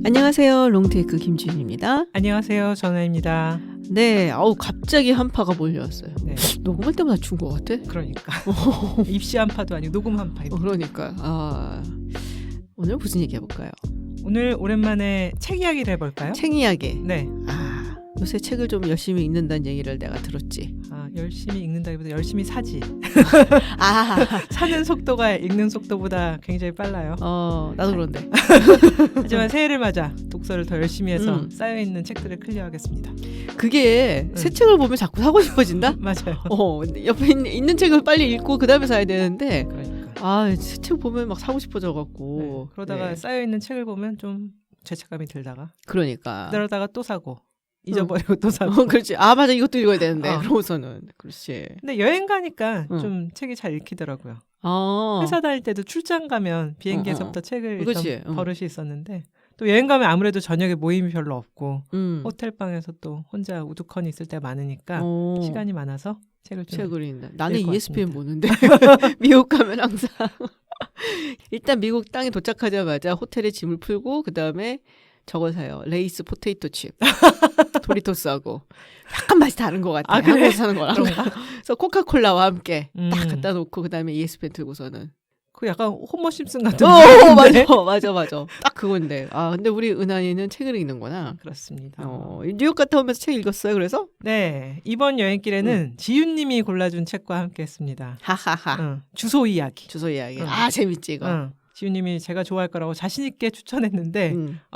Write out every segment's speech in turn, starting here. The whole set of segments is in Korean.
안녕하세요. 롱테이크 김지윤입니다. 안녕하세요. 전화입니다. 네, 갑자기 한파가 몰려왔어요. 네. 녹음할 때마다 준 것 같아? 그러니까 입시 한파도 아니고 녹음 한파입니다. 그러니까 오늘 무슨 얘기 해볼까요? 오늘 오랜만에 책 이야기를 해볼까요? 책 이야기. 네. 요새 책을 좀 열심히 읽는다는 얘기를 내가 들었지. 열심히 읽는다기보다 열심히 사지. 아, 사는 속도가 읽는 속도보다 굉장히 빨라요. 나도 그런데. 하지만 새해를 맞아 독서를 더 열심히 해서 쌓여있는 책들을 클리어하겠습니다. 그게 새 책을 보면 자꾸 사고 싶어진다? 맞아요. 옆에 있는 책을 빨리 읽고 그 다음에 사야 되는데 그러니까. 새 책 보면 막 사고 싶어져갖고. 네. 그러다가 쌓여있는 책을 보면 좀 죄책감이 들다가 그러니까. 그러다가 또 사고 잊어버리고 또 사고. 그렇지. 맞아. 이것도 읽어야 되는데. 어. 그러고서는. 그렇지. 근데 여행 가니까 좀 책이 잘 읽히더라고요. 회사 다닐 때도 출장 가면 비행기에서부터 책을 읽던 버릇이 있었는데 또 여행 가면 아무래도 저녁에 모임이 별로 없고 호텔방에서 또 혼자 우두커니 있을 때 많으니까 시간이 많아서 책을 읽는다. 나는 ESPN 같습니다. 보는데 미국 가면 항상 일단 미국 땅에 도착하자마자 호텔에 짐을 풀고 그 다음에 저거 사요. 레이스 포테이토 칩. 도리토스하고. 약간 맛이 다른 것 같아. 그래? 한국에서 사는 거랑. 그래서 코카콜라와 함께 딱 갖다 놓고 그 다음에 ESPN 들고서는. 그 약간 호머 심슨 같은 맞아. 딱 그건데. 근데 우리 은하이는 책을 읽는구나. 그렇습니다. 뉴욕 갔다 오면서 책 읽었어요. 그래서? 네. 이번 여행길에는 지윤님이 골라준 책과 함께 했습니다. 하하하. 주소 이야기. 재밌지 이거. 지윤님이 제가 좋아할 거라고 자신 있게 추천했는데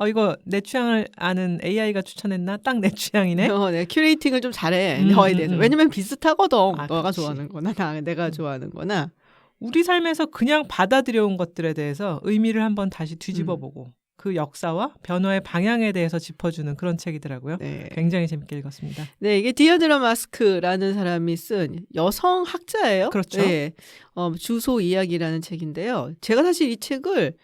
이거 내 취향을 아는 AI가 추천했나? 딱 내 취향이네. 네, 큐레이팅을 좀 잘해. 너에 대해서. 왜냐면 비슷하거든. 너가 그치. 좋아하는 거나 내가 좋아하는 거나. 우리 삶에서 그냥 받아들여온 것들에 대해서 의미를 한번 다시 뒤집어보고 그 역사와 변화의 방향에 대해서 짚어주는 그런 책이더라고요. 네. 굉장히 재밌게 읽었습니다. 네, 이게 디어드라 마스크라는 사람이 쓴 여성 학자예요. 그렇죠. 네, 주소 이야기라는 책인데요. 제가 사실 이 책을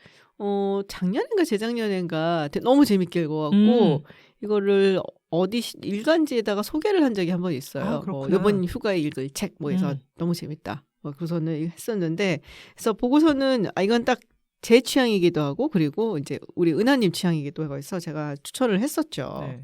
작년인가 재작년인가 너무 재밌게 읽어갖고 이거를 어디 일간지에다가 소개를 한 적이 한 번 있어요. 이번 휴가에 읽을 책 해서 너무 재밌다. 그래서는 했었는데 그래서 보고서는 이건 딱 제 취향이기도 하고 그리고 이제 우리 은하님 취향이기도 해서 제가 추천을 했었죠. 네.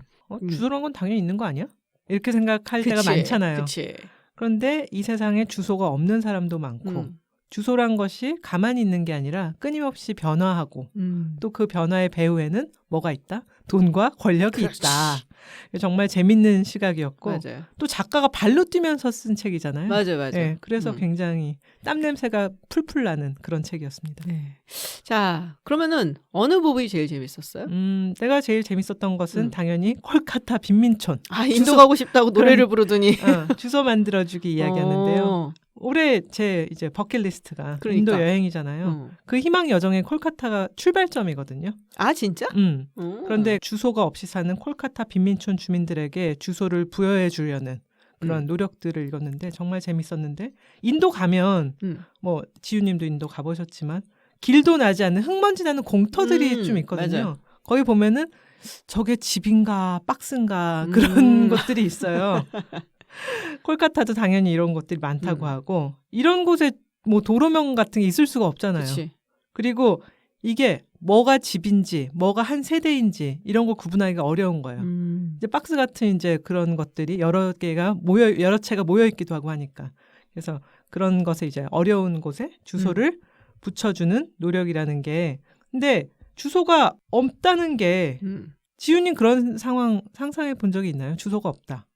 주소란 건 당연히 있는 거 아니야? 이렇게 생각할 때가 많잖아요. 그치. 그런데 이 세상에 주소가 없는 사람도 많고 주소란 것이 가만히 있는 게 아니라 끊임없이 변화하고 또 그 변화의 배후에는 뭐가 있다? 돈과 권력이 있다. 정말 재밌는 시각이었고 맞아요. 또 작가가 발로 뛰면서 쓴 책이잖아요. 맞아요. 네, 그래서 굉장히 땀 냄새가 풀풀 나는 그런 책이었습니다. 네. 자, 그러면은 어느 부분이 제일 재밌었어요? 내가 제일 재밌었던 것은 당연히 콜카타 빈민촌. 인도 가고 싶다고 노래를 부르더니 주소 만들어주기 이야기였는데요. 올해 제 이제 버킷리스트가 인도 여행이잖아요. 그 희망 여정의 콜카타가 출발점이거든요. 진짜? 그런데 주소가 없이 사는 콜카타 빈민촌 주민들에게 주소를 부여해 주려는 그런 노력들을 읽었는데 정말 재밌었는데 인도 가면 뭐 지우님도 인도 가보셨지만 길도 나지 않는 흙먼지 나는 공터들이 좀 있거든요. 맞아요. 거기 보면은 저게 집인가 박스인가 그런 것들이 있어요. 콜카타도 당연히 이런 것들이 많다고 하고 이런 곳에 뭐 도로명 같은 게 있을 수가 없잖아요. 그치. 그리고 이게 뭐가 집인지 뭐가 한 세대인지 이런 걸 구분하기가 어려운 거예요. 이제 박스 같은 이제 그런 것들이 여러 채가 모여 있기도 하고 하니까 그래서 그런 것에 이제 어려운 곳에 주소를 붙여주는 노력이라는 게 근데 주소가 없다는 게 지훈님 그런 상황 상상해 본 적이 있나요? 주소가 없다.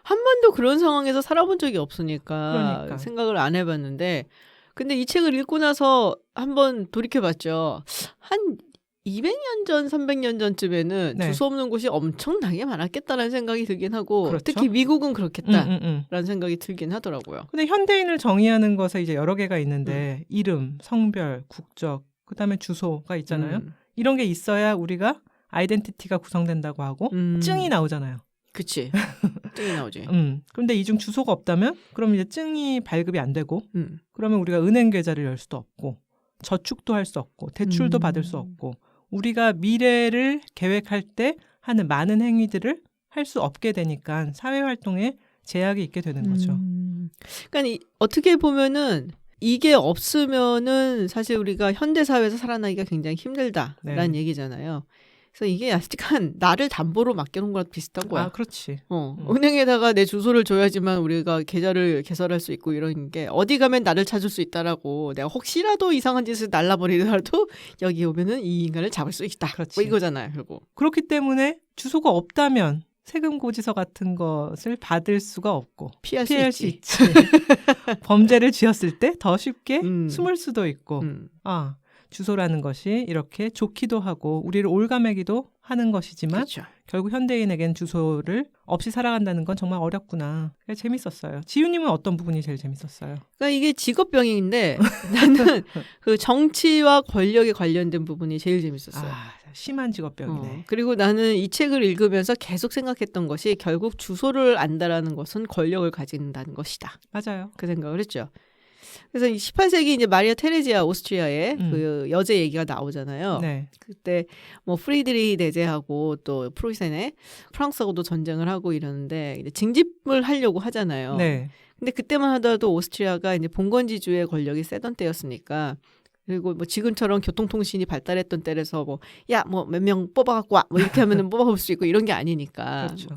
한 번도 그런 상황에서 살아본 적이 없으니까 그러니까. 생각을 안 해봤는데 근데 이 책을 읽고 나서 한번 돌이켜봤죠. 한 200년 전, 300년 전쯤에는 주소 없는 곳이 엄청나게 많았겠다라는 생각이 들긴 하고 그렇죠? 특히 미국은 그렇겠다라는 생각이 들긴 하더라고요. 근데 현대인을 정의하는 것에 이제 여러 개가 있는데 이름, 성별, 국적, 그다음에 주소가 있잖아요. 이런 게 있어야 우리가 아이덴티티가 구성된다고 하고 증이 나오잖아요. 그치. 증이 나오지. 그런데 이 중 주소가 없다면 그럼 이제 증이 발급이 안 되고 그러면 우리가 은행 계좌를 열 수도 없고 저축도 할 수 없고 대출도 받을 수 없고 우리가 미래를 계획할 때 하는 많은 행위들을 할 수 없게 되니까 사회활동에 제약이 있게 되는 거죠. 그러니까 어떻게 보면은 이게 없으면은 사실 우리가 현대 사회에서 살아나기가 굉장히 힘들다라는 얘기잖아요. 그래서 이게 약간 나를 담보로 맡겨놓은 거랑 비슷한 거야. 아, 그렇지. 은행에다가 내 주소를 줘야지만 우리가 계좌를 개설할 수 있고 이런 게 어디 가면 나를 찾을 수 있다라고 내가 혹시라도 이상한 짓을 날라버리더라도 여기 오면은 이 인간을 잡을 수 있다. 그렇지. 뭐 이거잖아요. 결국. 그렇기 때문에 주소가 없다면 세금 고지서 같은 것을 받을 수가 없고 피할 수 있지. 범죄를 지었을 때 더 쉽게 숨을 수도 있고 주소라는 것이 이렇게 좋기도 하고 우리를 올가매기도 하는 것이지만 그렇죠. 결국 현대인에겐 주소를 없이 살아간다는 건 정말 어렵구나. 재밌었어요. 지유님은 어떤 부분이 제일 재밌었어요? 그러니까 이게 직업병인데 나는 그 정치와 권력에 관련된 부분이 제일 재밌었어요. 심한 직업병이네. 그리고 나는 이 책을 읽으면서 계속 생각했던 것이 결국 주소를 안다라는 것은 권력을 가진다는 것이다. 맞아요. 그 생각을 했죠. 그래서 18세기 이제 마리아 테레지아 오스트리아의 그 여제 얘기가 나오잖아요. 네. 그때 뭐 프리드리히 대제하고 또 프로이센에 프랑스하고도 전쟁을 하고 이러는데 이제 징집을 하려고 하잖아요. 네. 근데 그때만 하더라도 오스트리아가 이제 봉건지주의 권력이 세던 때였으니까 그리고 뭐 지금처럼 교통통신이 발달했던 때라서 뭐 야 뭐 몇 명 뽑아갖고 와 뭐 이렇게 하면은 뽑아볼 수 있고 이런 게 아니니까 그렇죠.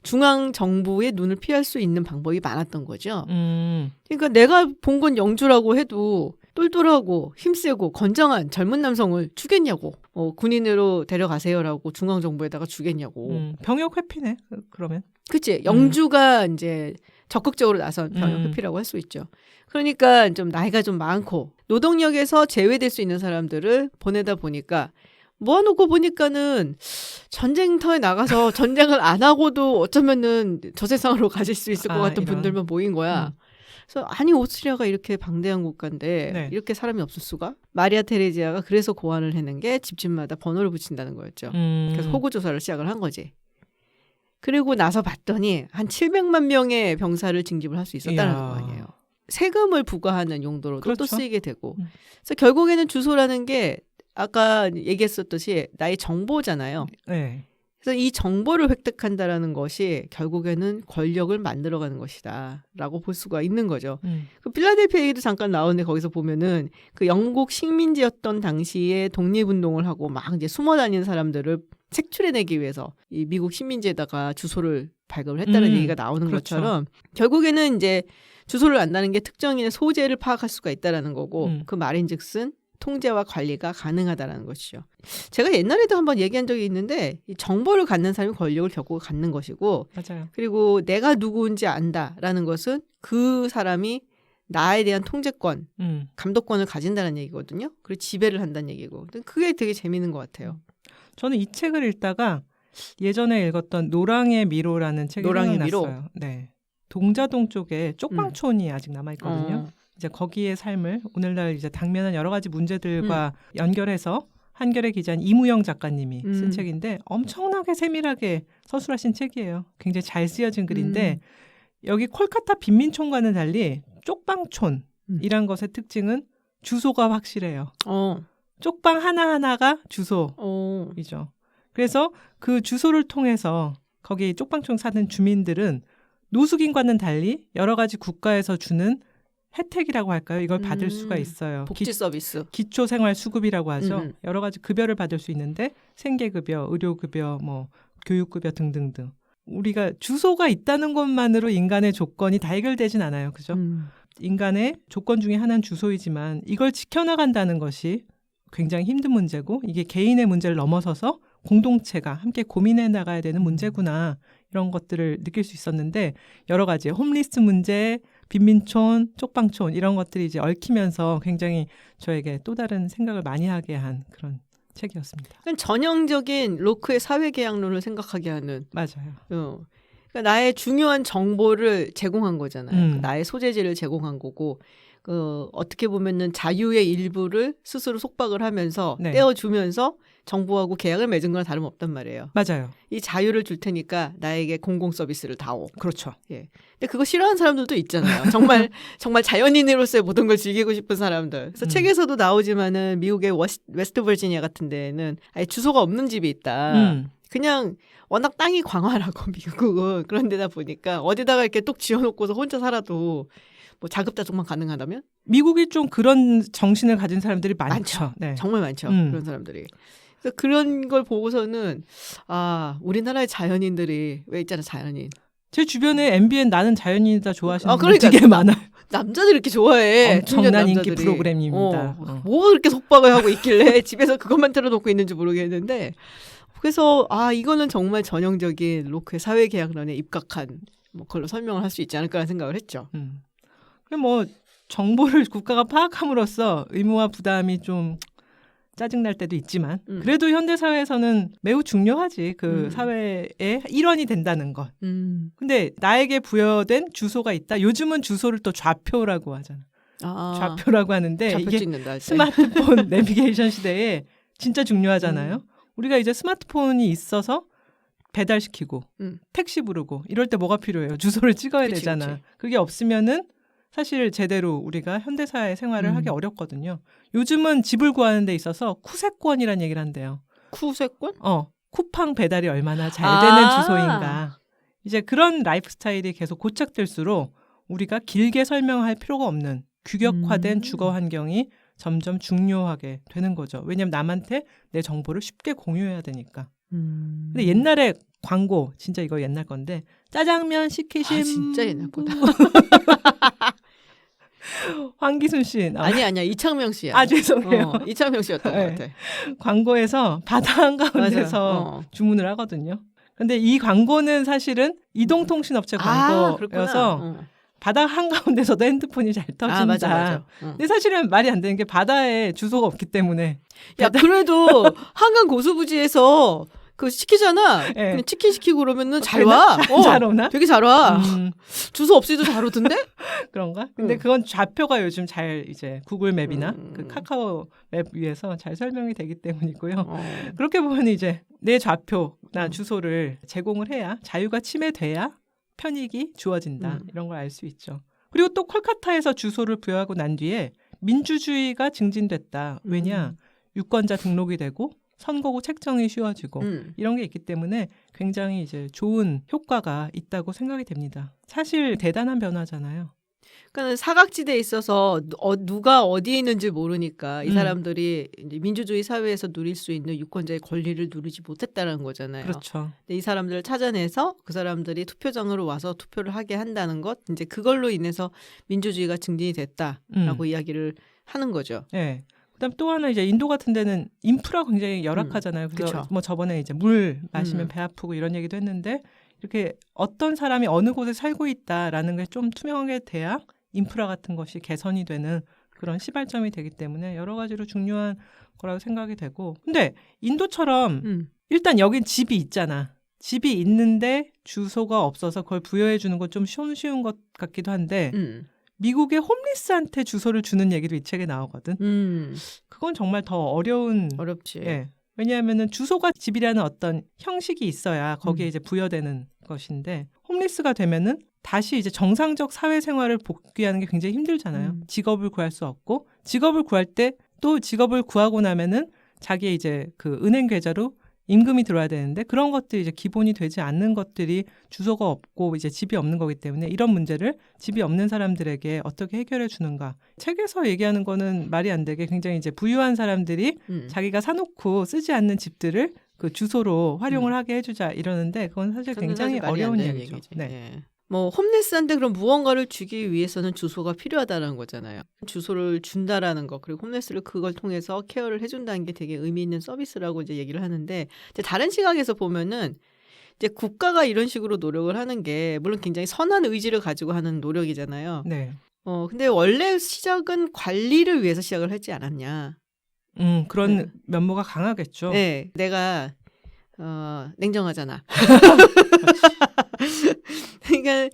중앙 정부의 눈을 피할 수 있는 방법이 많았던 거죠. 그러니까 내가 본 건 영주라고 해도 똘똘하고 힘세고 건장한 젊은 남성을 주겠냐고 군인으로 데려가세요라고 중앙 정부에다가 주겠냐고. 병역 회피네. 그러면. 그치. 영주가 이제 적극적으로 나선 병역 회피라고 할 수 있죠. 그러니까 좀 나이가 좀 많고 노동력에서 제외될 수 있는 사람들을 보내다 보니까 모아놓고 보니까는 전쟁터에 나가서 전쟁을 안 하고도 어쩌면은 저 세상으로 가실 수 있을 것 같은 이런. 분들만 모인 거야. 그래서 아니 오스트리아가 이렇게 방대한 국가인데 네. 이렇게 사람이 없을 수가? 마리아 테레지아가 그래서 고안을 해낸 게 집집마다 번호를 붙인다는 거였죠. 그래서 호구 조사를 시작을 한 거지. 그리고 나서 봤더니 한 700만 명의 병사를 징집을 할 수 있었다는 거 아니에요. 세금을 부과하는 용도로도 그렇죠. 또 쓰이게 되고. 그래서 결국에는 주소라는 게 아까 얘기했었듯이 나의 정보잖아요. 네. 그래서 이 정보를 획득한다라는 것이 결국에는 권력을 만들어가는 것이다라고 볼 수가 있는 거죠. 그 필라델피아 얘기도 잠깐 나오는데 거기서 보면은 그 영국 식민지였던 당시에 독립운동을 하고 막 이제 숨어 다니는 사람들을 색출해내기 위해서 이 미국 식민지에다가 주소를 발급을 했다는 얘기가 나오는 그렇죠. 것처럼 결국에는 이제 주소를 안다는 게 특정인의 소재를 파악할 수가 있다라는 거고 그 말인즉슨 통제와 관리가 가능하다라는 것이죠. 제가 옛날에도 한번 얘기한 적이 있는데 이 정보를 갖는 사람이 권력을 결국 갖는 것이고 맞아요. 그리고 내가 누구인지 안다라는 것은 그 사람이 나에 대한 통제권, 감독권을 가진다는 얘기거든요. 그리고 지배를 한다는 얘기고. 그게 되게 재미있는 것 같아요. 저는 이 책을 읽다가 예전에 읽었던 노랑의 미로라는 책이 노랑의 생각났어요. 네. 동자동 쪽에 쪽방촌이 아직 남아있거든요. 이제 거기의 삶을 오늘날 이제 당면한 여러 가지 문제들과 연결해서 한겨레 기자인 이무영 작가님이 쓴 책인데 엄청나게 세밀하게 서술하신 책이에요. 굉장히 잘 쓰여진 글인데 여기 콜카타 빈민촌과는 달리 쪽방촌이란 것의 특징은 주소가 확실해요. 쪽방 하나하나가 주소이죠. 그래서 그 주소를 통해서 거기 쪽방촌 사는 주민들은 노숙인과는 달리 여러 가지 국가에서 주는 혜택이라고 할까요? 이걸 받을 수가 있어요. 복지 서비스. 기초생활수급이라고 하죠. 여러 가지 급여를 받을 수 있는데 생계급여, 의료급여, 뭐 교육급여 등등등. 우리가 주소가 있다는 것만으로 인간의 조건이 다 해결되진 않아요. 그죠? 인간의 조건 중에 하나는 주소이지만 이걸 지켜나간다는 것이 굉장히 힘든 문제고 이게 개인의 문제를 넘어서서 공동체가 함께 고민해 나가야 되는 문제구나. 이런 것들을 느낄 수 있었는데 여러 가지 홈리스 문제, 빈민촌, 쪽방촌 이런 것들이 이제 얽히면서 굉장히 저에게 또 다른 생각을 많이 하게 한 그런 책이었습니다. 전형적인 로크의 사회계약론을 생각하게 하는. 맞아요. 그러니까 나의 중요한 정보를 제공한 거잖아요. 나의 소재지를 제공한 거고 어떻게 보면은 자유의 일부를 스스로 속박을 하면서 네. 떼어주면서 정부하고 계약을 맺은 거랑 다름없단 말이에요. 맞아요. 이 자유를 줄 테니까 나에게 공공 서비스를 다오. 그렇죠. 예. 근데 그거 싫어하는 사람들도 있잖아요. 정말 자연인으로서의 모든 걸 즐기고 싶은 사람들. 그래서 책에서도 나오지만은 미국의 웨스트 버지니아 같은 데에는 아예 주소가 없는 집이 있다. 그냥 워낙 땅이 광활하고 미국은 그런 데다 보니까 어디다가 이렇게 뚝 지어놓고서 혼자 살아도 뭐 자급자족만 가능하다면? 미국이 좀 그런 정신을 가진 사람들이 많죠. 많죠. 네. 정말 많죠. 그런 사람들이. 그래서 그런 걸 보고서는 우리나라의 자연인들이 왜 있잖아 자연인. 제 주변에 MBN 나는 자연인이다 좋아하시는 분들 그러니까 되게 많아요. 남자들이 이렇게 좋아해. 엄청난 인기 남자들이. 프로그램입니다. 뭐가 그렇게 속박을 하고 있길래 집에서 그것만 틀어놓고 있는지 모르겠는데 그래서 이거는 정말 전형적인 로크의 사회계약론에 입각한 걸로 설명을 할 수 있지 않을까라는 생각을 했죠. 그럼 뭐 정보를 국가가 파악함으로써 의무와 부담이 좀 짜증날 때도 있지만 그래도 현대사회에서는 매우 중요하지. 그 사회의 일원이 된다는 것. 근데 나에게 부여된 주소가 있다. 요즘은 주소를 또 좌표라고 하잖아. 좌표라고 하는데 좌표 이게 찍는다 할 때. 스마트폰 내비게이션 시대에 진짜 중요하잖아요. 우리가 이제 스마트폰이 있어서 배달시키고 택시 부르고 이럴 때 뭐가 필요해요? 주소를 찍어야 그치, 되잖아. 그치. 그게 없으면은 사실 제대로 우리가 현대사회 생활을 하기 어렵거든요. 요즘은 집을 구하는 데 있어서 쿠세권이라는 얘기를 한대요. 쿠세권? 쿠팡 배달이 얼마나 잘 되는 주소인가. 이제 그런 라이프 스타일이 계속 고착될수록 우리가 길게 설명할 필요가 없는 규격화된 주거 환경이 점점 중요하게 되는 거죠. 왜냐하면 남한테 내 정보를 쉽게 공유해야 되니까. 근데 옛날에 광고, 진짜 이거 옛날 건데 짜장면 시키신 진짜 옛날 거다. 황기순 씨 아니야 이창명 씨야. 죄송해요. 이창명 씨였던 것 같아. 광고에서 바다 한가운데서 주문을 하거든요. 근데 이 광고는 사실은 이동통신업체 광고여서 바다 한가운데서도 핸드폰이 잘 터진다. 맞아. 근데 사실은 말이 안 되는 게 바다에 주소가 없기 때문에. 그래도 한강 고수부지에서 그거 시키잖아. 네. 그냥 치킨 시키고 그러면은 잘 와. 잘 오나? 되게 잘 와. 주소 없이도 잘 오던데? 그런가? 근데 그건 좌표가 요즘 잘 이제 구글 맵이나 그 카카오 맵 위에서 잘 설명이 되기 때문이고요. 그렇게 보면 이제 내 좌표나 주소를 제공을 해야 자유가 침해돼야 편익이 주어진다. 이런 걸 알 수 있죠. 그리고 또 콜카타에서 주소를 부여하고 난 뒤에 민주주의가 증진됐다. 왜냐? 유권자 등록이 되고 선거구 책정이 쉬워지고 이런 게 있기 때문에 굉장히 이제 좋은 효과가 있다고 생각이 됩니다. 사실 대단한 변화잖아요. 그러니까 사각지대에 있어서 누가 어디에 있는지 모르니까 이 사람들이 이제 민주주의 사회에서 누릴 수 있는 유권자의 권리를 누리지 못했다는 거잖아요. 그렇죠. 근데 이 사람들을 찾아내서 그 사람들이 투표장으로 와서 투표를 하게 한다는 것, 이제 그걸로 인해서 민주주의가 증진이 됐다라고 이야기를 하는 거죠. 네. 그다음 또 하나 이제 인도 같은 데는 인프라 굉장히 열악하잖아요. 그래서 뭐 저번에 이제 물 마시면 배 아프고 이런 얘기도 했는데 이렇게 어떤 사람이 어느 곳에 살고 있다라는 게 좀 투명하게 돼야 인프라 같은 것이 개선이 되는 그런 시발점이 되기 때문에 여러 가지로 중요한 거라고 생각이 되고. 근데 인도처럼 일단 여긴 집이 있잖아. 집이 있는데 주소가 없어서 그걸 부여해 주는 건 좀 쉬운 것 같기도 한데 미국의 홈리스한테 주소를 주는 얘기도 이 책에 나오거든. 그건 정말 더 어렵지. 예. 왜냐하면은 주소가 집이라는 어떤 형식이 있어야 거기에 이제 부여되는 것인데 홈리스가 되면은 다시 이제 정상적 사회생활을 복귀하는 게 굉장히 힘들잖아요. 직업을 구할 수 없고 직업을 구할 때 또 직업을 구하고 나면은 자기의 이제 그 은행 계좌로 임금이 들어와야 되는데 그런 것들이 이제 기본이 되지 않는 것들이 주소가 없고 이제 집이 없는 거기 때문에 이런 문제를 집이 없는 사람들에게 어떻게 해결해 주는가. 책에서 얘기하는 거는 말이 안 되게 굉장히 이제 부유한 사람들이 자기가 사놓고 쓰지 않는 집들을 그 주소로 활용을 하게 해주자 이러는데 그건 사실 굉장히 어려운 얘기죠. 네. 뭐 홈레스한테 그런 무언가를 주기 위해서는 주소가 필요하다는 거잖아요. 주소를 준다라는 거 그리고 홈레스를 그걸 통해서 케어를 해준다는 게 되게 의미 있는 서비스라고 이제 얘기를 하는데 이제 다른 시각에서 보면은 이제 국가가 이런 식으로 노력을 하는 게 물론 굉장히 선한 의지를 가지고 하는 노력이잖아요. 네. 근데 원래 시작은 관리를 위해서 시작을 하지 않았냐. 그런 면모가 강하겠죠. 네, 내가 냉정하잖아. 그러니까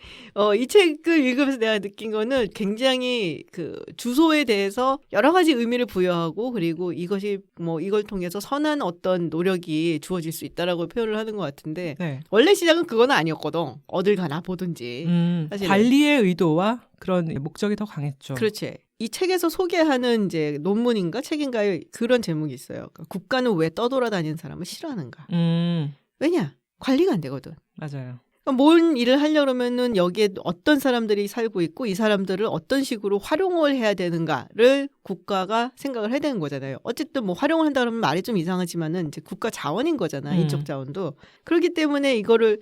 이 책을 읽으면서 내가 느낀 거는 굉장히 그 주소에 대해서 여러 가지 의미를 부여하고 그리고 이것이 뭐 이걸 통해서 선한 어떤 노력이 주어질 수 있다라고 표현을 하는 것 같은데 네. 원래 시작은 그건 아니었거든. 어딜 가나 보든지. 관리의 의도와 그런 목적이 더 강했죠. 그렇지. 이 책에서 소개하는 이제 논문인가 책인가에 그런 제목이 있어요. 그러니까 국가는 왜 떠돌아다니는 사람을 싫어하는가? 왜냐? 관리가 안 되거든. 맞아요. 뭔 일을 하려면은 여기에 어떤 사람들이 살고 있고 이 사람들을 어떤 식으로 활용을 해야 되는가를 국가가 생각을 해야 되는 거잖아요. 어쨌든 뭐 활용을 한다 그러면 말이 좀 이상하지만은 이제 국가 자원인 거잖아. 인적 자원도. 그렇기 때문에 이거를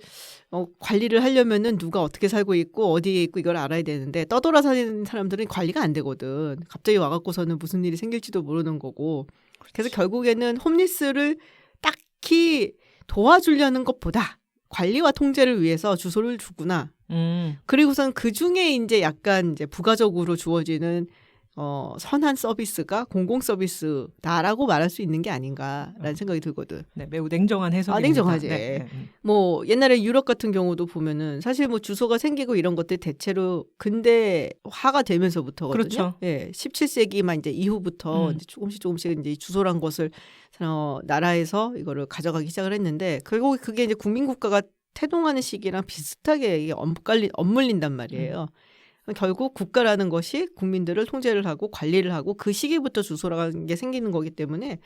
관리를 하려면은 누가 어떻게 살고 있고 어디에 있고 이걸 알아야 되는데 떠돌아 사는 사람들은 관리가 안 되거든. 갑자기 와갖고서는 무슨 일이 생길지도 모르는 거고. 그래서 결국에는 홈리스를 딱히 도와주려는 것보다 관리와 통제를 위해서 주소를 주구나. 그리고선 그 중에 이제 약간 이제 부가적으로 주어지는 선한 서비스가 공공 서비스다라고 말할 수 있는 게 아닌가라는 생각이 들거든. 네, 매우 냉정한 해석입니다. 냉정하지. 네. 뭐 옛날에 유럽 같은 경우도 보면은 사실 뭐 주소가 생기고 이런 것들 대체로 근대화가 되면서부터거든요. 그렇죠. 예, 17세기만 이제 이후부터 이제 조금씩 이제 주소란 것을 나라에서 이거를 가져가기 시작을 했는데 결국 그게 이제 국민국가가 태동하는 시기랑 비슷하게 이게 엇물린단 말이에요. 결국 국가라는 것이 국민들을 통제를 하고 관리를 하고 그 시기부터 주소라는 게 생기는 거기 때문에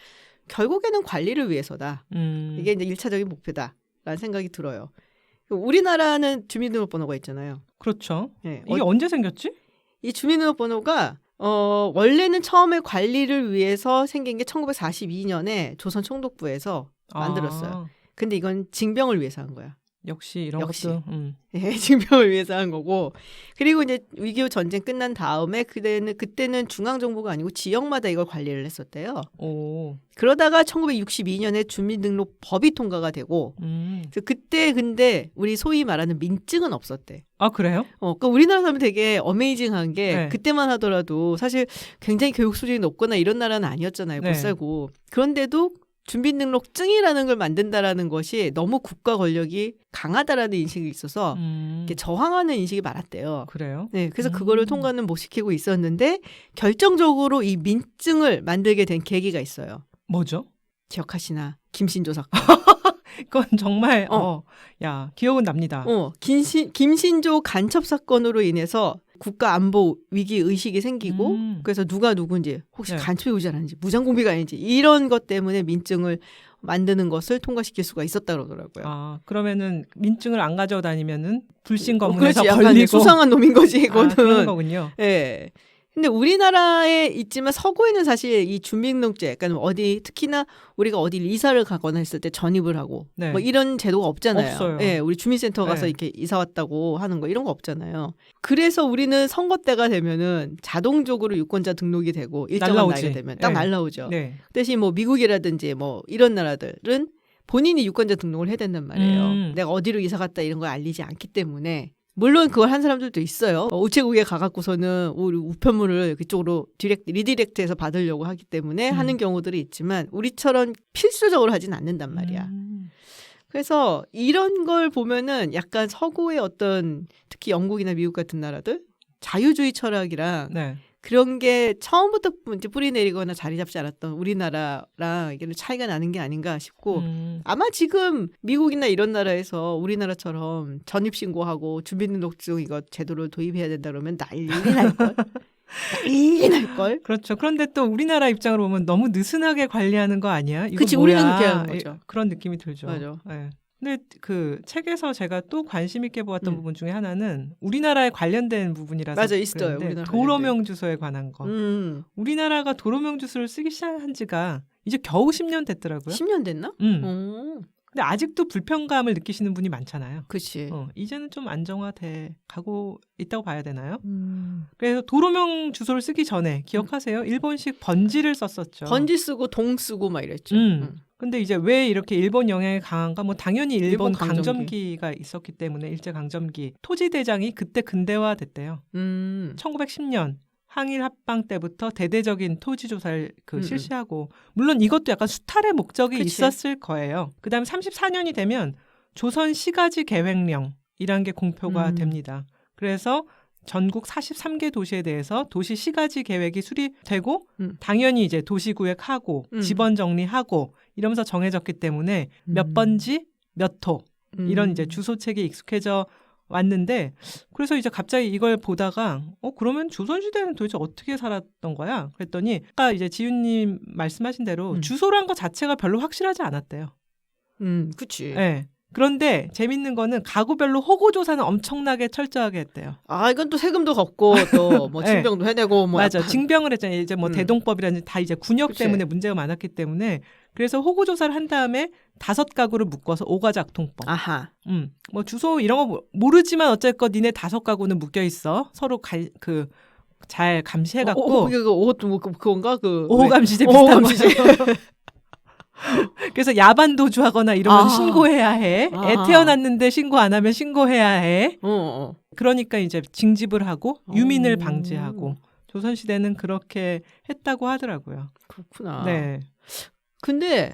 결국에는 관리를 위해서다. 이게 이제 1차적인 목표다라는 생각이 들어요. 우리나라는 주민등록번호가 있잖아요. 그렇죠. 네. 이게 언제 생겼지? 이 주민등록번호가 원래는 처음에 관리를 위해서 생긴 게 1942년에 조선총독부에서 만들었어요. 근데 이건 징병을 위해서 한 거야. 역시 이런 역시. 것도 예, 징병을 위해서 한 거고. 그리고 이제 6.25 전쟁 끝난 다음에 그때는 중앙정부가 아니고 지역마다 이걸 관리를 했었대요. 오. 그러다가 1962년에 주민등록법이 통과가 되고 그때 근데 우리 소위 말하는 민증은 없었대. 아, 그래요? 그러니까 우리나라 사람이 되게 어메이징한 게 네. 그때만 하더라도 사실 굉장히 교육 수준이 높거나 이런 나라는 아니었잖아요. 못 네. 살고. 그런데도 주민등록증이라는 걸 만든다라는 것이 너무 국가 권력이 강하다라는 인식이 있어서 이렇게 저항하는 인식이 많았대요. 그래요? 네, 그래서 그거를 통과는 못 시키고 있었는데 결정적으로 이 민증을 만들게 된 계기가 있어요. 뭐죠? 기억하시나? 김신조 사건. 그건 정말 야, 기억은 납니다. 김신조 간첩 사건으로 인해서 국가 안보 위기 의식이 생기고 그래서 누가 누군지 혹시 네. 간첩이 오지 않았는지 무장공비가 아닌지 이런 것 때문에 민증을 만드는 것을 통과시킬 수가 있었다 그러더라고요. 아, 그러면은 민증을 안 가져다 다니면은 불신 검문에서 그렇지, 약간 걸리고 수상한 놈인 거지 이거는. 그런 거군요. 예. 근데 우리나라에 있지만 서구에는 사실 이 주민등록제, 약간 어디 특히나 우리가 어디 이사를 가거나 했을 때 전입을 하고 네. 뭐 이런 제도가 없잖아요. 없어요. 예, 우리 주민센터 가서 네. 이렇게 이사 왔다고 하는 거 이런 거 없잖아요. 그래서 우리는 선거 때가 되면은 자동적으로 유권자 등록이 되고 일정한 날라오지. 나이가 되면 딱 네. 날라오죠. 네. 대신 뭐 미국이라든지 뭐 이런 나라들은 본인이 유권자 등록을 해야 된단 말이에요. 내가 어디로 이사 갔다 이런 걸 알리지 않기 때문에. 물론 그걸 한 사람들도 있어요. 우체국에 가갖고서는 우리 우편물을 그쪽으로 리디렉트해서 받으려고 하기 때문에 하는 경우들이 있지만 우리처럼 필수적으로 하진 않는단 말이야. 그래서 이런 걸 보면은 약간 서구의 어떤 특히 영국이나 미국 같은 나라들 자유주의 철학이랑 네. 그런 게 처음부터 이제 뿌리 내리거나 자리 잡지 않았던 우리나라랑 이게 차이가 나는 게 아닌가 싶고 아마 지금 미국이나 이런 나라에서 우리나라처럼 전입신고하고 주민등록증 이거 제도를 도입해야 된다 그러면 난리 날걸. 난리 날걸. 그렇죠. 그런데 또 우리나라 입장으로 보면 너무 느슨하게 관리하는 거 아니야? 이거 그치, 뭐야? 우리는 그렇게 하는 거죠. 그런 느낌이 들죠. 맞아. 네. 근데 그 책에서 제가 또 관심 있게 보았던 음. 부분 중에 하나는 우리나라에 관련된 부분이라서 맞아, 있어요. 그랬는데 우리나라 도로명 주소에 관한 거. 음. 우리나라가 도로명 주소를 쓰기 시작한 지가 이제 겨우 10년 됐더라고요. 10년 됐나? 근데 아직도 불편감을 느끼시는 분이 많잖아요. 그치. 이제는 좀 안정화돼 가고 있다고 봐야 되나요? 그래서 도로명 주소를 쓰기 전에 기억하세요? 일본식 번지를 썼었죠. 번지 쓰고 동 쓰고 막 이랬죠. 근데 이제 왜 이렇게 일본 영향이 강한가? 뭐 당연히 일본 강점기. 강점기가 있었기 때문에 일제 강점기 토지 대장이 그때 근대화 됐대요. 1910년 항일 합방 때부터 대대적인 토지 조사를 실시하고 물론 이것도 약간 수탈의 목적이 그치. 있었을 거예요. 그다음에 34년이 되면 조선 시가지 계획령이란 게 공표가 됩니다. 그래서 전국 43개 도시에 대해서 도시 시가지 계획이 수립되고 당연히 이제 도시구획하고 지번 정리하고 이러면서 정해졌기 때문에 몇 번지 몇 호 이런 이제 주소책에 익숙해져 왔는데 그래서 이제 갑자기 이걸 보다가 그러면 조선시대는 도대체 어떻게 살았던 거야? 그랬더니 아까 이제 지윤님 말씀하신 대로 주소란 것 자체가 별로 확실하지 않았대요. 그치. 네. 그런데 재밌는 거는 가구별로 호구 조사는 엄청나게 철저하게 했대요. 아, 이건 또 세금도 걷고 또 뭐 네. 징병도 해내고 뭐 맞아. 약간. 징병을 했잖아요. 이제 뭐 대동법이라든지 다 이제 군역 그치. 때문에 문제가 많았기 때문에 그래서 호구 조사를 한 다음에 5가구를 묶어서 오가작통법. 아하. 뭐 주소 이런 거 모르지만 어쨌건 니네 5가구는 묶여 있어. 서로 잘 감시해갖고 뭐 그건가 그 오호감시제 왜? 비슷한 오호감시제. 거. 그래서 야반 도주하거나 이러면 아. 신고해야 해. 아. 애 태어났는데 신고 안 하면 신고해야 해. 어. 그러니까 이제 징집을 하고 유민을 오. 방지하고 조선시대는 그렇게 했다고 하더라고요. 그렇구나. 네. 근데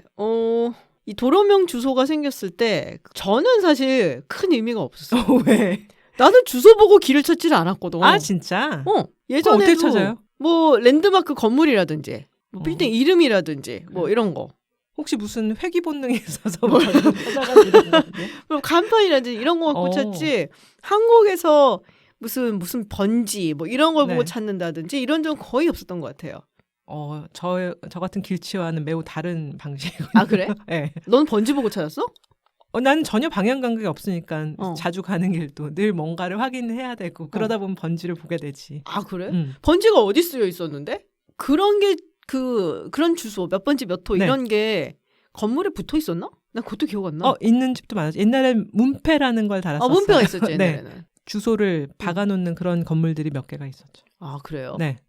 이 도로명 주소가 생겼을 때 저는 사실 큰 의미가 없었어. 왜? 나는 주소 보고 길을 찾지를 않았거든. 아 진짜? 예전에도 어떻게 찾아요? 뭐 랜드마크 건물이라든지 뭐 빌딩 이름이라든지 뭐 네. 이런 거. 혹시 무슨 회귀 본능이 있어서 찾아가지고 이런 거 같은데? 뭐 간판이라든지 이런 거 갖고 어. 찾지. 한국에서 무슨 번지 뭐 이런 걸 보고 네. 찾는다든지 이런 점 거의 없었던 것 같아요. 저 같은 길치와는 매우 다른 방식이거든요. 아 그래? 네. 넌 번지 보고 찾았어? 난 전혀 방향 감각이 없으니까 어. 자주 가는 길도 늘 뭔가를 확인해야 되고 그러다 보면 번지를 보게 되지. 아 그래? 음. 번지가 어디 쓰여 있었는데? 그런 게 그런 주소 몇 번지 몇 호 네. 이런 게 건물에 붙어 있었나? 나 그것도 기억 안 나. 있는 집도 많았어. 옛날엔 문패라는 걸 달았었어요. 문패가 있었지 네. 옛날에는. 주소를 박아놓는 그런 건물들이 몇 개가 있었죠. 아 그래요? 네.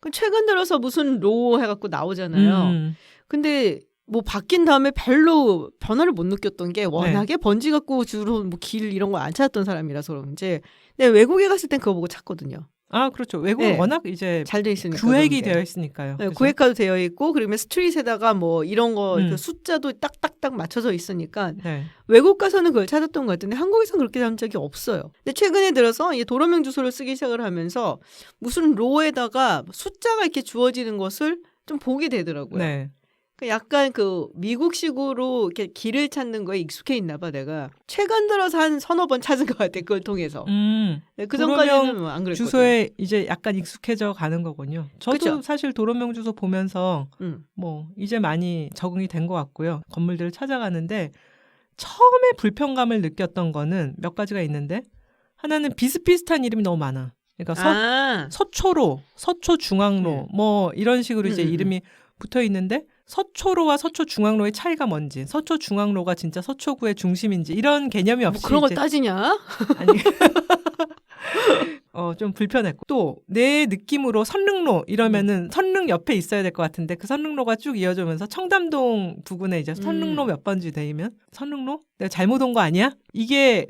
그 최근 들어서 무슨 로 해갖고 나오잖아요. 근데 뭐 바뀐 다음에 별로 변화를 못 느꼈던 게 워낙에 번지 갖고 주로 뭐 길 이런 거 안 찾았던 사람이라서 그런지. 근데 외국에 갔을 땐 그거 보고 찾거든요. 아 그렇죠. 외국은 네. 워낙 이제 잘 돼 있으니까. 구획이 그런 게. 되어 있으니까요. 네, 그죠? 구획화도 되어 있고 그러면 스트릿에다가 뭐 이런 거 음. 그 숫자도 딱딱딱 맞춰져 있으니까 네. 외국 가서는 그걸 찾았던 것 같은데 한국에서는 그렇게 한 적이 없어요. 근데 최근에 들어서 이 도로명 주소를 쓰기 시작을 하면서 무슨 로에다가 숫자가 이렇게 주어지는 것을 좀 보게 되더라고요. 네. 약간 그 미국식으로 이렇게 길을 찾는 거에 익숙해 있나 봐 내가. 최근 들어서 한 서너 번 찾은 것 같아 그걸 통해서. 네, 그 전까지는 안 그랬거든. 주소에 이제 약간 익숙해져 가는 거군요. 저도 그쵸? 사실 도로명 주소 보면서 음. 뭐 이제 많이 적응이 된 것 같고요. 건물들을 찾아가는데 처음에 불편감을 느꼈던 거는 몇 가지가 있는데 하나는 비슷비슷한 이름이 너무 많아. 그러니까 서초로, 서초중앙로 뭐 이런 식으로 이제 이름이 붙어 있는데 서초로와 서초중앙로의 차이가 뭔지, 서초중앙로가 진짜 서초구의 중심인지 이런 개념이 없이 뭐 그런 걸 이제 따지냐? 아니 좀 불편했고 또 내 느낌으로 선릉로 이러면은 선릉 옆에 있어야 될 것 같은데 그 선릉로가 쭉 이어지면서 청담동 부근에 이제 선릉로 몇 번지 되면 선릉로 내가 잘못 온 거 아니야? 이게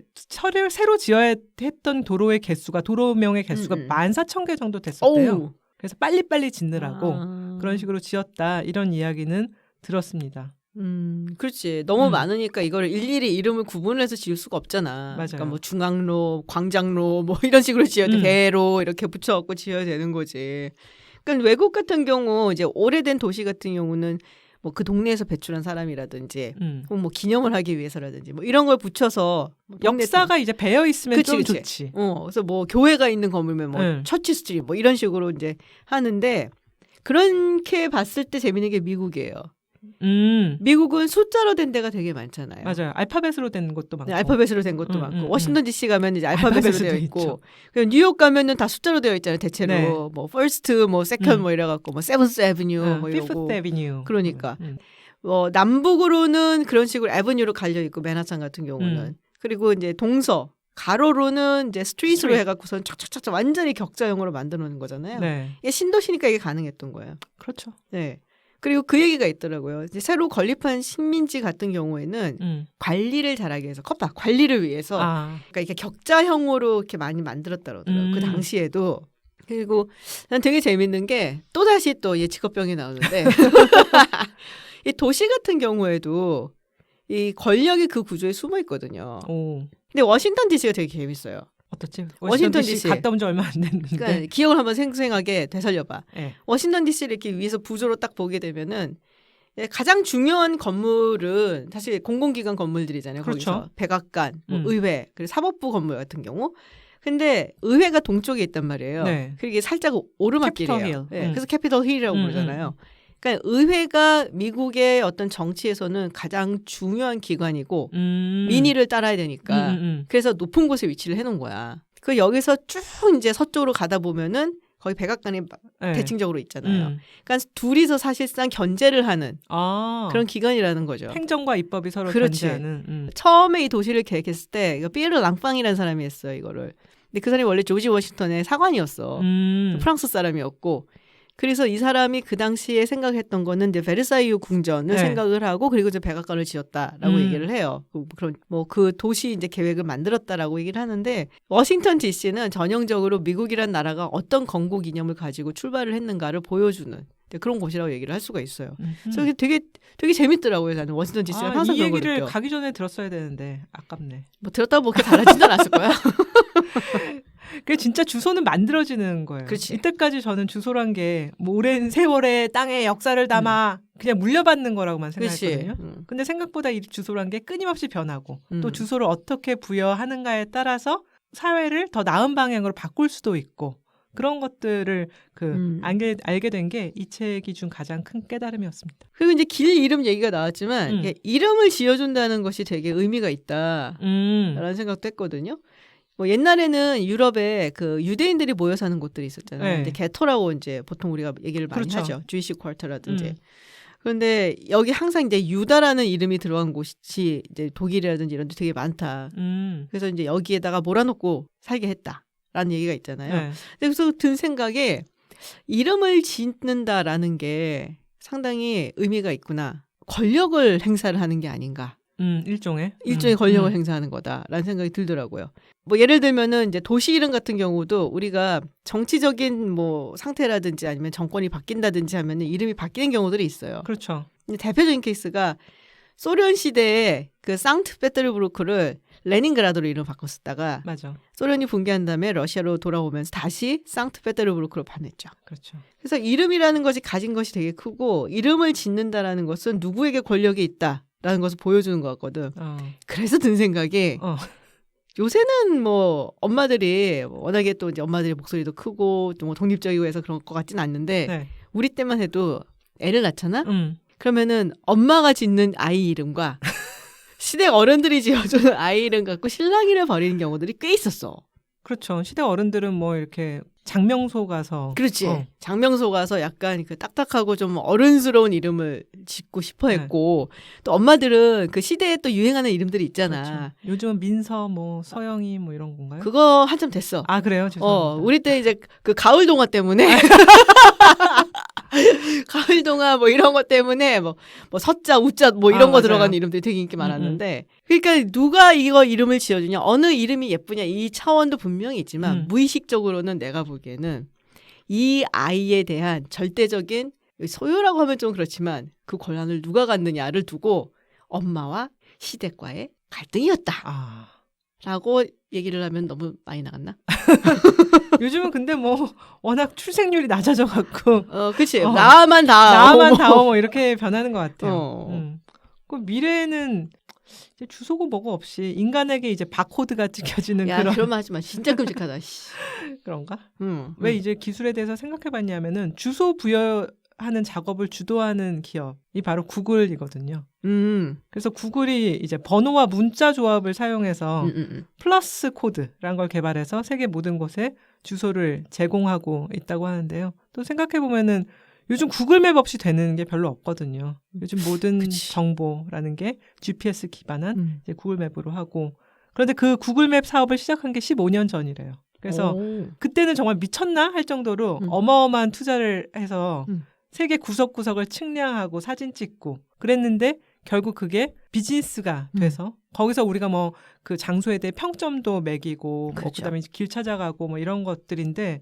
새로 지어야 했던 도로의 개수가 도로명의 개수가 14,000개 정도 됐었대요. 오우. 그래서 빨리빨리 짓느라고 그런 식으로 지었다 이런 이야기는 들었습니다. 그렇지. 너무 많으니까 이걸 일일이 이름을 구분해서 지을 수가 없잖아. 맞아요. 그러니까 뭐 중앙로, 광장로 뭐 이런 식으로 지어야 돼. 대로 이렇게 붙여갖고 지어야 되는 거지. 그러니까 외국 같은 경우 이제 오래된 도시 같은 경우는 뭐 그 동네에서 배출한 사람이라든지 혹은 뭐 기념을 하기 위해서라든지 뭐 이런 걸 붙여서 뭐 역사가 이제 배어 있으면 그치, 좀 그치. 좋지. 그래서 뭐 교회가 있는 건물면 뭐 처치 스트리트 뭐 이런 식으로 이제 하는데 그렇게 봤을 때 재밌는 게 미국이에요. 미국은 숫자로 된 데가 되게 많잖아요. 맞아요. 알파벳으로 된 것도 많고. 네, 알파벳으로 된 것도 많고 워싱턴 DC 가면 이제 알파벳으로 되어 있고 있죠. 그리고 뉴욕 가면은 다 숫자로 되어 있잖아요. 대체로 네. 뭐 first, 뭐 second 뭐 이래갖고 뭐 seventh avenue 뭐 Fifth 이러고 Avenue. 그러니까 남북으로는 그런 식으로 avenue로 갈려 있고 맨하탄 같은 경우는 그리고 이제 동서 가로로는 이제 스트리트로 해갖고선 촥촥촥 완전히 격자형으로 만들어 놓는 거잖아요. 네. 이게 신도시니까 이게 가능했던 거예요. 그렇죠. 네. 그리고 그 얘기가 있더라고요. 이제 새로 건립한 식민지 같은 경우에는 관리를 잘하기 위해서, 관리를 위해서, 그러니까 이렇게 격자형으로 이렇게 많이 만들었다 그러더라고요. 그 당시에도. 그리고 난 되게 재밌는 게 또다시 또 예측업병이 나오는데 이 도시 같은 경우에도 이 권력이 그 구조에 숨어 있거든요. 근데 워싱턴 DC가 되게 재밌어요. 어떻지? 워싱턴 DC DC 갔다 온 지 얼마 안 됐는데. 그러니까 기억을 한번 생생하게 되살려봐. 네. 워싱턴 DC를 이렇게 위에서 부조로 딱 보게 되면은 가장 중요한 건물은 사실 공공기관 건물들이잖아요. 그렇죠. 거기서 백악관, 뭐 의회, 그리고 사법부 건물 같은 경우. 근데 의회가 동쪽에 있단 말이에요. 네. 그게 살짝 오르막길이에요. 네. 그래서 캐피털 힐이라고 부르잖아요. 그러니까 의회가 미국의 어떤 정치에서는 가장 중요한 기관이고 민의를 따라야 되니까 그래서 높은 곳에 위치를 해놓은 거야. 그 여기서 쭉 이제 서쪽으로 가다 보면은 거의 백악관이 네. 대칭적으로 있잖아요. 그러니까 둘이서 사실상 견제를 하는 그런 기관이라는 거죠. 행정과 입법이 서로 그렇지. 견제하는. 처음에 이 도시를 계획했을 때 이거 피에르 랑팡이라는 사람이 했어요. 이거를. 근데 그 사람이 원래 조지 워싱턴의 사관이었어. 프랑스 사람이었고. 그래서 이 사람이 그 당시에 생각했던 거는 이제 베르사유 궁전을 네. 생각을 하고 그리고 이제 백악관을 지었다라고 얘기를 해요. 그런 뭐 그 도시 이제 계획을 만들었다라고 얘기를 하는데 워싱턴 D.C.는 전형적으로 미국이란 나라가 어떤 건국 이념을 가지고 출발을 했는가를 보여주는 그런 곳이라고 얘기를 할 수가 있어요. 그래서 되게 재밌더라고요. 나는 워싱턴 D.C.가 항상 이 그런 거 얘기를 느껴. 가기 전에 들었어야 되는데 아깝네. 뭐 들었다고 뭐 그렇게 달라지진 않았을 거야. 그게 진짜 주소는 만들어지는 거예요. 그렇지. 이때까지 저는 주소란 게 뭐 오랜 세월의 땅의 역사를 담아 그냥 물려받는 거라고만 생각했거든요. 근데 생각보다 이 주소란 게 끊임없이 변하고 또 주소를 어떻게 부여하는가에 따라서 사회를 더 나은 방향으로 바꿀 수도 있고 그런 것들을 알게 된 게 이 책이 준 가장 큰 깨달음이었습니다. 그리고 이제 길 이름 얘기가 나왔지만 이름을 지어준다는 것이 되게 의미가 있다라는 생각도 했거든요. 뭐 옛날에는 유럽에 그 유대인들이 모여 사는 곳들이 있었잖아요. 네. 이제 게토라고 이제 보통 우리가 얘기를 많이 그렇죠. 하죠. 주이시 쿼터라든지. 그런데 여기 항상 이제 유다라는 이름이 들어간 곳이 이제 독일이라든지 이런 데 되게 많다. 그래서 이제 여기에다가 몰아놓고 살게 했다라는 얘기가 있잖아요. 네. 그래서 든 생각에 이름을 짓는다라는 게 상당히 의미가 있구나. 권력을 행사를 하는 게 아닌가. 일종의 권력을 행사하는 거다라는 생각이 들더라고요. 뭐 예를 들면은 이제 도시 이름 같은 경우도 우리가 정치적인 뭐 상태라든지 아니면 정권이 바뀐다든지 하면은 이름이 바뀌는 경우들이 있어요. 그렇죠. 근데 대표적인 케이스가 소련 시대에 그 상트페테르부르크를 레닌그라드로 이름 바꿨었다가 맞아. 소련이 붕괴한 다음에 러시아로 돌아오면서 다시 상트페테르부르크로 변했죠. 그렇죠. 그래서 이름이라는 것이 가진 것이 되게 크고 이름을 짓는다라는 것은 누구에게 권력이 있다라는 것을 보여주는 것 같거든. 그래서 든 생각이 요새는 뭐 엄마들이 워낙에 또 이제 엄마들의 목소리도 크고 또 뭐 독립적이고 해서 그런 것 같진 않는데 네. 우리 때만 해도 애를 낳잖아? 그러면은 엄마가 짓는 아이 이름과 시댁 어른들이 지어주는 아이 이름 갖고 실랑이를 벌이는 경우들이 꽤 있었어. 그렇죠. 시대 어른들은 뭐 이렇게 장명소 가서 그렇지. 장명소 가서 약간 그 딱딱하고 좀 어른스러운 이름을 짓고 싶어 했고 또 엄마들은 그 시대에 또 유행하는 이름들이 있잖아. 그렇죠. 요즘은 민서 뭐 서영이 뭐 이런 건가요? 그거 한참 됐어. 아 그래요? 죄송합니다. 우리 때 이제 그 가을 동화 때문에 가을 동화 뭐 이런 것 때문에 뭐 서자 우자 뭐 이런 거 맞아요. 들어가는 이름들이 되게 인기 많았는데 그러니까 누가 이거 이름을 지어주냐 어느 이름이 예쁘냐 이 차원도 분명히 있지만 무의식적으로는 내가 보기에는 이 아이에 대한 절대적인 소유라고 하면 좀 그렇지만 그 권한을 누가 갖느냐를 두고 엄마와 시댁과의 갈등이었다. 라고 얘기를 하면 너무 많이 나갔나? 요즘은 근데 뭐 워낙 출생률이 낮아져 갖고 그치. 나만 다 뭐 이렇게 변하는 것 같아요. 그 미래에는 이제 주소고 뭐고 없이 인간에게 이제 바코드가 찍혀지는 그런 말 하지 마. 진짜 끔찍하다. 그런가? 왜 이제 기술에 대해서 생각해봤냐면은 주소 부여하는 작업을 주도하는 기업이 바로 구글이거든요. 그래서 구글이 이제 번호와 문자 조합을 사용해서 플러스 코드라는 걸 개발해서 세계 모든 곳에 주소를 제공하고 있다고 하는데요. 또 생각해보면은 요즘 구글맵 없이 되는 게 별로 없거든요. 요즘 모든 정보라는 게 GPS 기반한 이제 구글맵으로 하고 그런데 그 구글맵 사업을 시작한 게 15년 전이래요. 그래서 그때는 정말 미쳤나 할 정도로 어마어마한 투자를 해서 세계 구석구석을 측량하고 사진 찍고 그랬는데 결국 그게 비즈니스가 돼서 거기서 우리가 뭐 그 장소에 대해 평점도 매기고 그렇죠. 뭐 그다음에 길 찾아가고 뭐 이런 것들인데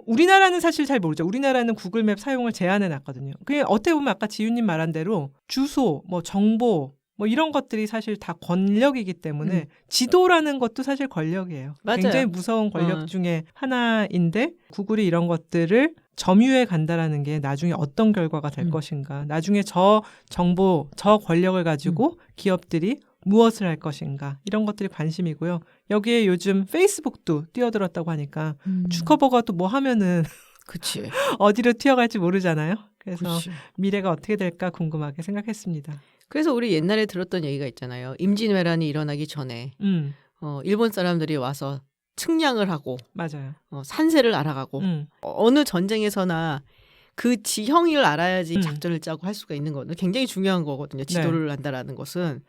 우리나라는 사실 잘 모르죠. 우리나라는 구글맵 사용을 제한해 놨거든요. 그게 어떻게 보면 아까 지윤님 말한 대로 주소, 뭐 정보 뭐 이런 것들이 사실 다 권력이기 때문에 지도라는 것도 사실 권력이에요. 맞아요. 굉장히 무서운 권력 중에 하나인데 구글이 이런 것들을 점유해 간다라는 게 나중에 어떤 결과가 될 것인가. 나중에 저 정보, 저 권력을 가지고 기업들이 무엇을 할 것인가. 이런 것들이 관심이고요. 여기에 요즘 페이스북도 뛰어들었다고 하니까 주커버가 또 뭐 하면은 그치. 어디로 튀어갈지 모르잖아요. 그래서 그치. 미래가 어떻게 될까 궁금하게 생각했습니다. 그래서 우리 옛날에 들었던 얘기가 있잖아요. 임진왜란이 일어나기 전에 일본 사람들이 와서 측량을 하고 맞아요. 산세를 알아가고 어느 전쟁에서나 그 지형을 알아야지 작전을 짜고 할 수가 있는 거거든요. 굉장히 중요한 거거든요. 지도를 한다라는 것은.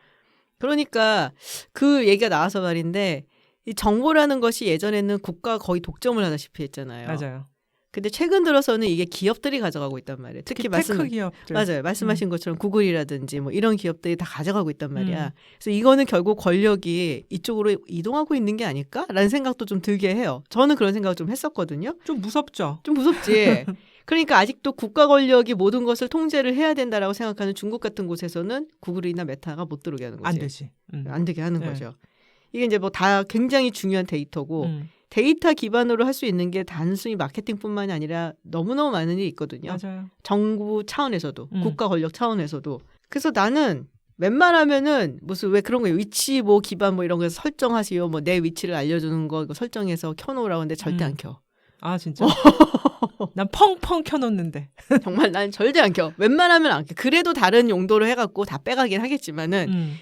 그러니까 그 얘기가 나와서 말인데 이 정보라는 것이 예전에는 국가가 거의 독점을 하다시피 했잖아요. 맞아요. 근데 최근 들어서는 이게 기업들이 가져가고 있단 말이에요. 특히 테크 기업들. 맞아요. 말씀하신 것처럼 구글이라든지 뭐 이런 기업들이 다 가져가고 있단 말이야. 그래서 이거는 결국 권력이 이쪽으로 이동하고 있는 게 아닐까라는 생각도 좀 들게 해요. 저는 그런 생각을 좀 했었거든요. 좀 무섭죠. 좀 무섭지. 그러니까 아직도 국가 권력이 모든 것을 통제를 해야 된다라고 생각하는 중국 같은 곳에서는 구글이나 메타가 못 들어오게 하는 거지. 안 되지. 안 되게 하는 거죠. 이게 이제 뭐 다 굉장히 중요한 데이터고 데이터 기반으로 할 수 있는 게 단순히 마케팅뿐만이 아니라 너무너무 많은 일이 있거든요. 맞아요. 정부 차원에서도 국가 권력 차원에서도. 그래서 나는 웬만하면은 무슨 왜 그런 거예요. 위치 뭐 기반 뭐 이런 거에서 설정하시오. 뭐 내 위치를 알려주는 거 이거 설정해서 켜놓으라고 하는데 절대 안 켜. 아 진짜? 난 펑펑 켜놓는데. 정말 난 절대 안 켜. 웬만하면 안 켜. 그래도 다른 용도로 해갖고 다 빼가긴 하겠지만은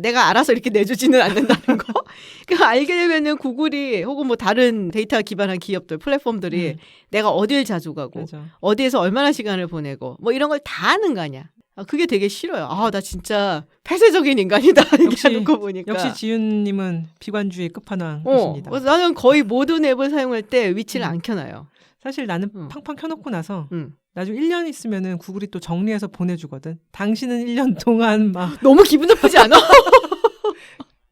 내가 알아서 이렇게 내주지는 않는다는 거. 그러니까 알게 되면은 구글이 혹은 뭐 다른 데이터 기반한 기업들, 플랫폼들이 내가 어딜 자주 가고 맞아. 어디에서 얼마나 시간을 보내고 뭐 이런 걸 다 아는 거 아니야. 그게 되게 싫어요. 나 진짜 폐쇄적인 인간이다. 이렇게 놓고 보니까. 역시 지윤님은 비관주의 끝판왕이십니다. 그래서 나는 거의 모든 앱을 사용할 때 위치를 안 켜놔요. 사실 나는 팡팡 켜놓고 나서 나중에 1년 있으면은 구글이 또 정리해서 보내주거든. 당신은 1년 동안 막 너무 기분 나쁘지 않아?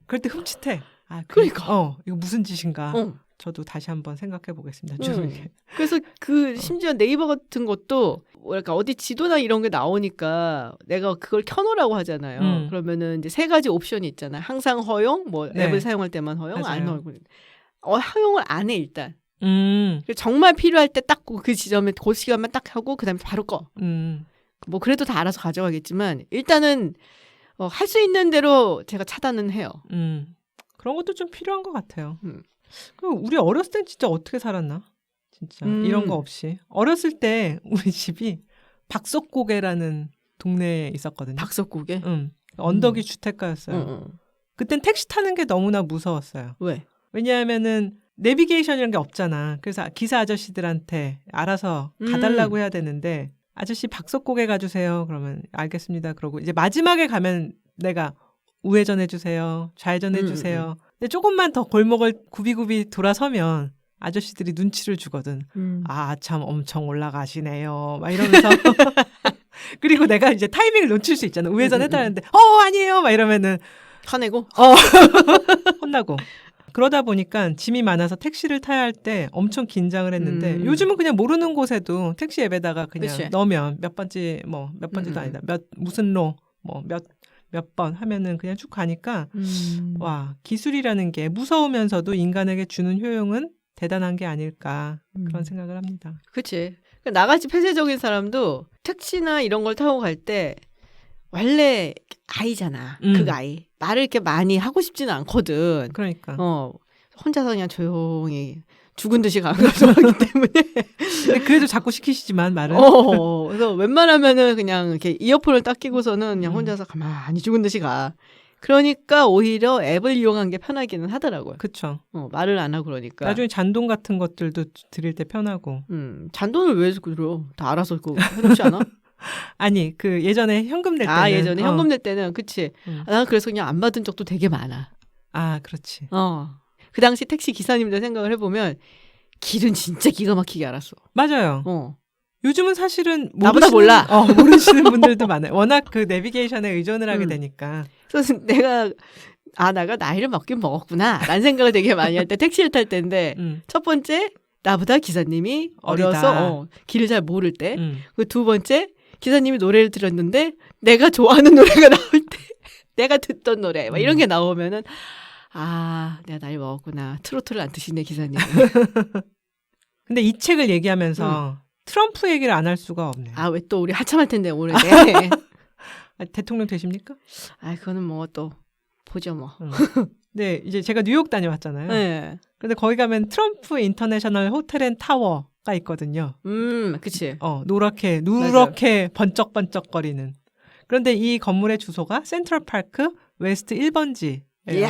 그럴 때 흠칫해. 그러니까. 이거 무슨 짓인가. 저도 다시 한번 생각해 보겠습니다. 그래서 심지어 네이버 같은 것도 뭐랄까 어디 지도나 이런 게 나오니까 내가 그걸 켜놓으라고 하잖아요. 그러면은 이제 3가지 옵션이 있잖아요. 항상 허용, 뭐 앱을 사용할 때만 허용, 안 허용. 허용을 안 해 일단. 정말 필요할 때 딱 그 지점에 그 시간만 딱 하고 그다음에 바로 꺼. 뭐 그래도 다 알아서 가져가겠지만 일단은 할 수 있는 대로 제가 차단은 해요. 그런 것도 좀 필요한 것 같아요. 그럼 우리 어렸을 땐 진짜 어떻게 살았나? 진짜 이런 거 없이. 어렸을 때 우리 집이 박석고개라는 동네에 있었거든요. 박석고개? 언덕이 주택가였어요. 그땐 택시 타는 게 너무나 무서웠어요. 왜? 왜냐하면은 내비게이션이라는 게 없잖아. 그래서 기사 아저씨들한테 알아서 가달라고 해야 되는데 아저씨 박석고개 가주세요. 그러면 알겠습니다. 그러고 이제 마지막에 가면 내가 우회전 해주세요. 좌회전 해주세요. 근데 조금만 더 골목을 굽이굽이 돌아서면 아저씨들이 눈치를 주거든. 참 엄청 올라가시네요. 막 이러면서. 그리고 내가 이제 타이밍을 놓칠 수 있잖아. 우회전 해달라는데 아니에요. 막 이러면은 화내고 혼나고. 그러다 보니까 짐이 많아서 택시를 타야 할 때 엄청 긴장을 했는데 요즘은 그냥 모르는 곳에도 택시 앱에다가 그냥 그치. 넣으면 몇 번째도 아니다. 무슨 로 몇 번 하면은 그냥 쭉 가니까 와, 기술이라는 게 무서우면서도 인간에게 주는 효용은 대단한 게 아닐까 그런 생각을 합니다. 그치. 나같이 폐쇄적인 사람도 택시나 이런 걸 타고 갈 때 원래 아이잖아. 그 아이. 말을 이렇게 많이 하고 싶지는 않거든. 그러니까. 혼자서 그냥 조용히 죽은 듯이 가는 거기 때문에. 근데 그래도 자꾸 시키시지만 말은. 그래서 웬만하면은 그냥 이렇게 이어폰을 딱 끼고서는 그냥 혼자서 가만히 죽은 듯이 가. 그러니까 오히려 앱을 이용한 게 편하기는 하더라고요. 그쵸. 말을 안 하고 그러니까. 나중에 잔돈 같은 것들도 드릴 때 편하고. 잔돈을 왜 들어? 다 알아서 해놓지 않아? 아니, 그 예전에 현금 낼 때는. 예전에 현금 낼 때는 그치. 난 그래서 그냥 안 받은 적도 되게 많아. 그렇지. 그 당시 택시 기사님들 생각을 해보면 길은 진짜 기가 막히게 알았어. 맞아요. 요즘은 사실은 나보다 몰라. 모르시는 분들도 많아요. 워낙 그 내비게이션에 의존을 하게 되니까. 그래서 내가 나이를 먹긴 먹었구나 라는 생각을 되게 많이 할 때 택시를 탈 때인데 첫 번째 나보다 기사님이 어려서 길을 잘 모를 때 그 두 번째 기사님이 노래를 들었는데 내가 좋아하는 노래가 나올 때 내가 듣던 노래 막 이런 게 나오면은 내가 나이 먹었구나. 트로트를 안 트시네 기사님. 근데 이 책을 얘기하면서 트럼프 얘기를 안 할 수가 없네요. 왜 또 우리 하참할 텐데 오늘 대통령 되십니까? 그거는 뭐 또 보죠 뭐. 네, 이제 제가 뉴욕 다녀왔잖아요. 네. 근데 거기 가면 트럼프 인터내셔널 호텔 앤 타워 가 있거든요. 그치. 누렇게 번쩍번쩍거리는. 그런데 이 건물의 주소가 센트럴파크 웨스트 1번지. 이야,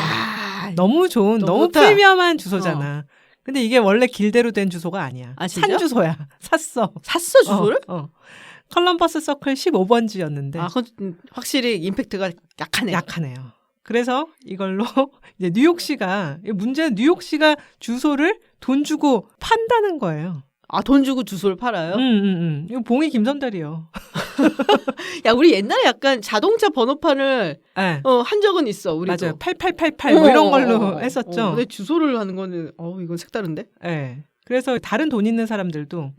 너무 좋은, 너무 좋다. 프리미엄한 주소잖아. 근데 이게 원래 길대로 된 주소가 아니야. 아, 진짜? 산 주소야. 샀어 주소를? 컬럼버스 서클 15번지였는데. 아, 그건 확실히 임팩트가 약하네. 약하네요. 그래서 이걸로 이제 뉴욕시가, 문제는 뉴욕시가 주소를 돈 주고 판다는 거예요. 아, 돈 주고 주소를 팔아요? 이거 봉이 김선달이요. 야, 우리 옛날에 약간 자동차 번호판을 네. 한 적은 있어. 우리도. 맞아요. 8888 뭐 이런 걸로 했었죠. 근데 주소를 하는 거는 이건 색다른데? 네. 그래서 다른 돈 있는 사람들도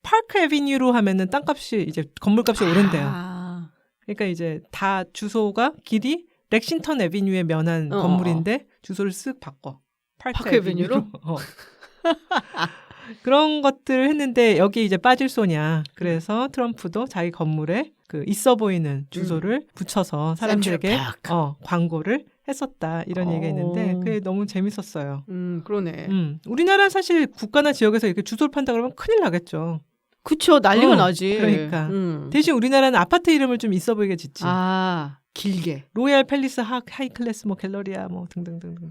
파크 애비뉴로 하면은 땅값이 이제 건물값이 오른대요. 그러니까 이제 다 주소가 길이 렉싱턴 애비뉴에 면한 건물인데 주소를 쓱 바꿔. 파크 애비뉴로. 그런 것들을 했는데 여기 이제 빠질 소냐. 그래서 트럼프도 자기 건물에 그 있어 보이는 주소를 붙여서 사람들에게 광고를 했었다. 이런 얘기가 있는데 그게 너무 재밌었어요. 그러네. 우리나라 사실 국가나 지역에서 이렇게 주소를 판다 그러면 큰일 나겠죠. 그쵸. 난리가 나지. 그러니까. 대신 우리나라는 아파트 이름을 좀 있어 보이게 짓지. 아, 길게. 로얄 팰리스 하이클래스 뭐 갤러리아 뭐 등등등등.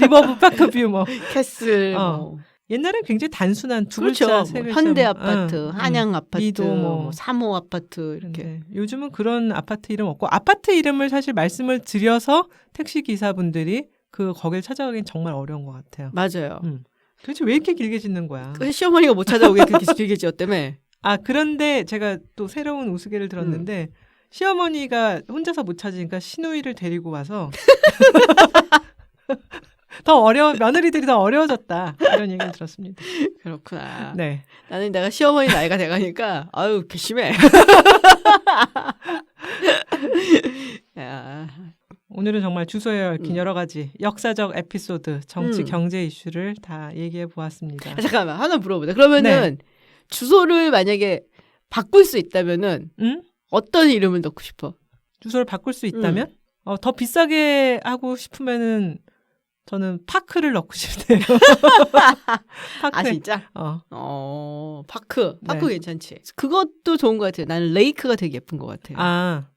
리버브 파크뷰 뭐. 캐슬 옛날엔 굉장히 단순한 두 그렇죠. 글자, 세 글자. 현대 아파트, 한양 아파트, 미도 뭐 3호 아파트 이렇게. 요즘은 그런 아파트 이름 없고 아파트 이름을 사실 말씀을 드려서 택시 기사분들이 거길 찾아가긴 정말 어려운 것 같아요. 맞아요. 도대체 왜 이렇게 길게 짓는 거야? 시어머니가 못 찾아오게 그렇게 길게 지었다며. 아, 그런데 제가 또 새로운 우스개를 들었는데 시어머니가 혼자서 못 찾으니까 시누이를 데리고 와서 며느리들이 더 어려워졌다. 이런 얘기를 들었습니다. 그렇구나. 네. 나는 내가 시어머니 나이가 돼가니까 아유 괘씸해. 야. 오늘은 정말 주소에 얽힌 여러 가지 역사적 에피소드, 정치, 경제 이슈를 다 얘기해 보았습니다. 잠깐만 하나 물어보자. 그러면은 주소를 만약에 바꿀 수 있다면은 어떤 이름을 넣고 싶어? 주소를 바꿀 수 있다면? 더 비싸게 하고 싶으면은 저는 파크를 넣고 싶네요. 아 진짜? 파크 괜찮지. 그것도 좋은 것 같아요. 나는 레이크가 되게 예쁜 것 같아요. 아,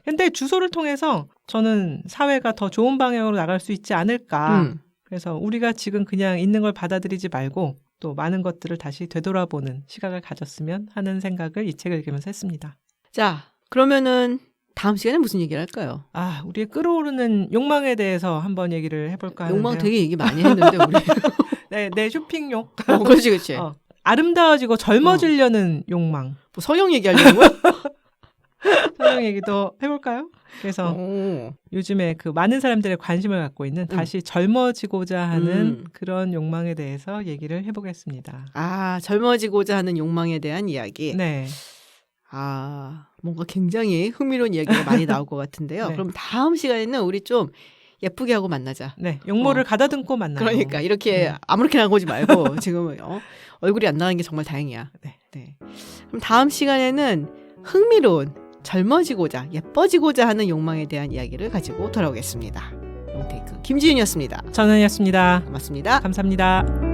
근데 주소를 통해서 저는 사회가 더 좋은 방향으로 나갈 수 있지 않을까. 그래서 우리가 지금 그냥 있는 걸 받아들이지 말고 또 많은 것들을 다시 되돌아보는 시각을 가졌으면 하는 생각을 이 책을 읽으면서 했습니다. 자, 그러면은 다음 시간에 무슨 얘기를 할까요? 아, 우리의 끌어오르는 욕망에 대해서 한번 얘기를 해볼까 하는데요. 욕망 되게 얘기 많이 했는데 우리. 내 쇼핑욕. 그렇지. 아름다워지고 젊어지려는 욕망. 뭐 성형 얘기하려는 거야? 성형 얘기도 해볼까요? 그래서 요즘에 그 많은 사람들의 관심을 갖고 있는 다시 젊어지고자 하는 그런 욕망에 대해서 얘기를 해보겠습니다. 아, 젊어지고자 하는 욕망에 대한 이야기. 네. 아, 뭔가 굉장히 흥미로운 이야기가 많이 나올 것 같은데요. 네. 그럼 다음 시간에는 우리 좀 예쁘게 하고 만나자. 네, 용모를 가다듬고 만나요. 그러니까 이렇게 아무렇게나 하고 오지 말고 지금 얼굴이 안 나가는 게 정말 다행이야. 네. 그럼 다음 시간에는 흥미로운 젊어지고자 예뻐지고자 하는 욕망에 대한 이야기를 가지고 돌아오겠습니다. 롱테이크 김지윤이었습니다. 전은이었습니다. 고맙습니다. 감사합니다.